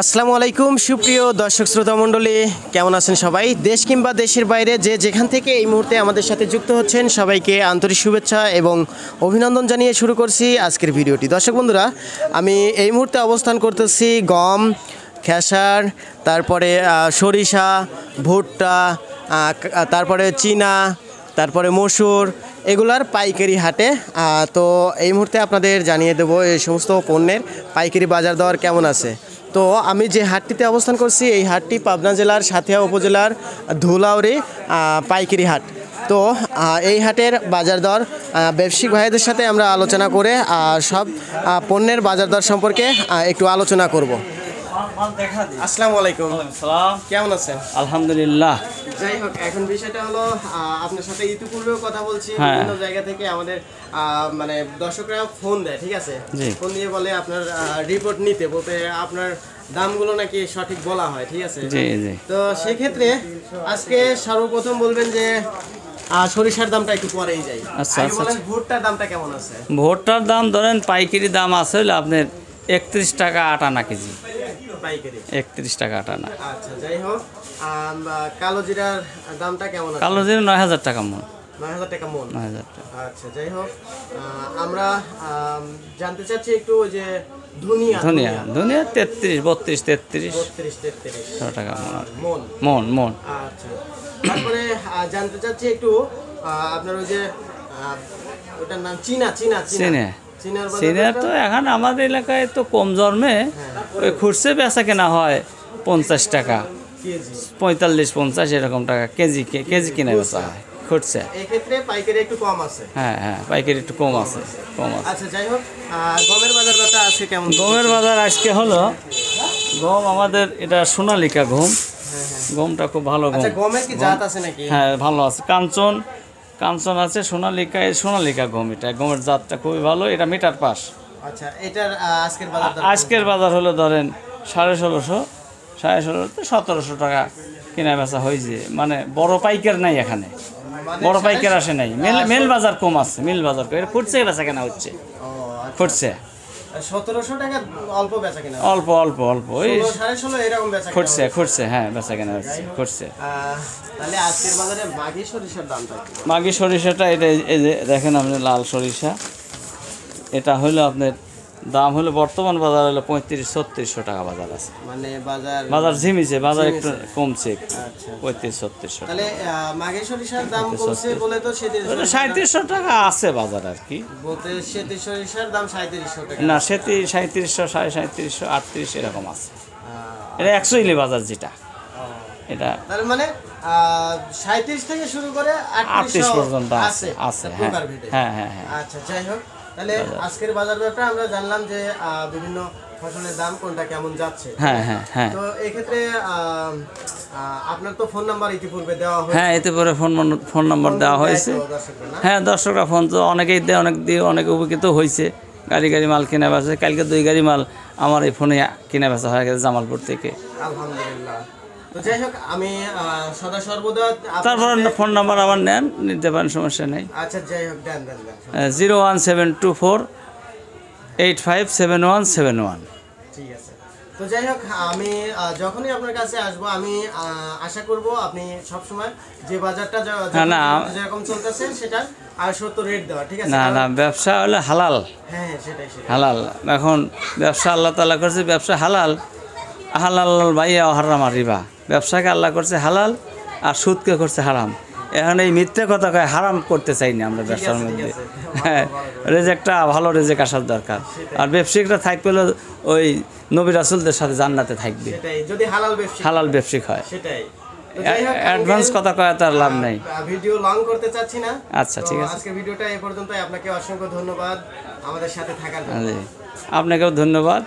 আসসালামু আলাইকুম সুপ্রিয় দর্শক শ্রোতা মণ্ডলী, কেমন আছেন সবাই? দেশ কিংবা দেশের বাইরে যে যেখান থেকে এই মুহূর্তে আমাদের সাথে যুক্ত হচ্ছেন সবাইকে আন্তরিক শুভেচ্ছা এবং অভিনন্দন জানিয়ে শুরু করছি আজকের ভিডিওটি। দর্শক বন্ধুরা, আমি এই মুহূর্তে অবস্থান করতেছি গম, খেসার, তারপরে সরিষা, ভুট্টা, তারপরে চীনা, তারপরে মসুর, এগুলার পাইকারি হাটে। তো এই মুহূর্তে আপনাদের জানিয়ে দেবো এই সমস্ত পণ্যের পাইকারি বাজার দর কেমন আছে। তো আমি যে হাটটিতে অবস্থান করছি এই হাটটি পাবনা জেলার সাথিয়া উপজেলার ধুলাউড়ি পাইকারি হাট। তো এই হাটের বাজার দর ব্যবসায়িক ভাইদের সাথে আমরা আলোচনা করে সব পণ্যের বাজার দর সম্পর্কে একটু আলোচনা করব। আসসালামু আলাইকুম। কেমন আছেন? আলহামদুলিল্লাহ। যাই হোক, এখন বিষয়টা হলো আপনার সাথে ইতিপূর্বেও কথা বলছি, বিভিন্ন জায়গা থেকে আমাদের মানে দর্শকরা ফোন দেয়, ঠিক আছে? ফোন দিয়ে বলে আপনার রিপোর্ট নিতে, বলতে আপনার দামগুলো নাকি সঠিক বলা হয়, ঠিক আছে? তো সেক্ষেত্রে আজকে সর্বপ্রথম বলবেন যে সরিষার দামটা একটু পরেই যাই। আচ্ছা, ভুট্টার দামটা কেমন আছে? ভুট্টার দাম ধরেন পাইকারি দাম আছে হলো আপনার 31 টাকা আটানা কেজি। পাইকারি 31 টাকা আটানা। আচ্ছা, যাই হোক, কালো জিরার দামটা কেমন আছে? কালো জিরা 9000 টাকা মন। 9000 টাকা মন। 9000 টাকা। আচ্ছা, যাই হোক, আমরা জানতে চাচ্ছি একটু যে ধনিয়া 33 32 33 টাকা মন। মন মন। আচ্ছা, তারপরে জানতে চাচ্ছি একটু আপনার ওই যে ওটার নাম চীনা। সিনিয়ার তো এখন আমাদের এলাকায় তো কম জন্মে, ওই খুচরা বেচা কেনা হয় 50 টাকা, 45-50 এরকম টাকা কেজি কিনা বেচা হয় খুচরা। এক্ষেত্রে পাইকারি একটু কম আছে। হ্যাঁ, পাইকারি একটু কম আছে। আচ্ছা, যাই হোক, গমের বাজারটা আজকে কেমন? গমের বাজার আজকে হলো গম আমাদের এটা সোনালিকা গম। গমটা খুব ভালো গম। গমের কি জাত আছে নাকি? হ্যাঁ, ভালো আছে। কাঞ্চন আছে, সোনালিকা গম। এটা গমের জাতটা খুবই ভালো, এটা মিটার পাস। আচ্ছা, এটার আজকের বাজার হলো ধরেন 1650, 1700 টাকা কেনা বেচা হয়েছে। মানে বড় পাইকার নাই এখানে, বড় পাইকার আসে নাই। মেল বাজার কম আছে, মিল বাজার কম। এটা ফুটছে বেচা কেনা হচ্ছে, ফুটছে 1700 টাকা অল্প বেচা কেনা, অল্প ওই 16.5 এরকম বেচা কেনা ফুটছে। হ্যাঁ, বেচা কেনা হচ্ছে, ফুটছে। তাহলে আজকের বাজারে মাঘী সরিষার দামটা কি? মাঘী সরিষাটা এটা এই যে দেখেন আপনি, লাল সরিষা। এটা হলো আপনার দাম হলো বর্তমান বাজার হলো 3500-3600 টাকা বাজার আছে। মানে বাজার ঝিমিছে, বাজার একটু কমছে। 3500-3600। তাহলে মাঘী সরিষার দাম কমছে বলে তো 3700 টাকা আছে বাজার আর কি। বলতে সরিষার দাম 3700 টাকা না, 3700, 3750, 38 এরকম আছে। এটা 100 বাজার যেটা, এটা তার মানে 37 থেকে শুরু করে 38 পর্যন্ত আছে। হ্যাঁ। আচ্ছা, যাই হোক, তাহলে আজকের বাজার দরটা আমরা জানলাম যে বিভিন্ন ফসলের দাম কোনটা কেমন যাচ্ছে। হ্যাঁ। তো এই ক্ষেত্রে আপনার তো ফোন নাম্বার ইতিপূর্বে দেওয়া হয়েছে। হ্যাঁ, ইতিপূর্বে ফোন নাম্বার দেওয়া হয়েছে। হ্যাঁ, দর্শকরা ফোন তো অনেকেই দেয়, অনেকে উপকৃত হয়েছে। গাড়ি মাল কেনা বেচা, কালকে 2 গাড়ি মাল আমার এই ফোনে কেনা বেচা হয়ে গেছে জামালপুর থেকে। আলহামদুলিল্লাহ। তো যাই হোক, আমি সদা সর্বদা তারপর ফোন নাম্বার আবার নিতে পারেন, সমস্যা নেই। আচ্ছা, যাই হোক, দেন 01724857171। ঠিক আছে। তো যাই হোক, আমি যখনই আপনার কাছে আসবো আমি আশা করব আপনি সবসময় যে বাজারটা যেরকম চলতেছে সেটা আর সত্য রেট দেওয়া, ঠিক আছে? না, ব্যবসা হলে হালাল। হ্যাঁ, সেটাই হালাল। এখন ব্যবসা আল্লাহ তাআলা করছে, ব্যবসা হালাল ভাইয়া হারাম আর রিবা। ব্যবসাকে আল্লাহ করছে হালাল, আর সুদকে করছে হারাম। এখন এই মিথ্যে কথা কয় হারাম করতে চাই না আমরা ব্যবসার মধ্যে। হ্যাঁ, রেজেকটা ভালো রেজেক আসার দরকার। আর ব্যবসায়িকরা থাকবে ওই নবী রাসূলদের সাথে জান্নাতে থাকবে, যদি হালাল ব্যবসায়িক হয়। সেটাই। অ্যাডভান্স কথা কয় তার লাভ নাই। ভিডিও লং করতে চাচ্ছি না। আচ্ছা, ঠিক আছে। আজকে ভিডিওটা এই পর্যন্তই। আপনাকে অসংখ্য ধন্যবাদ আমাদের সাথে থাকার জন্য। আপনাকেও ধন্যবাদ।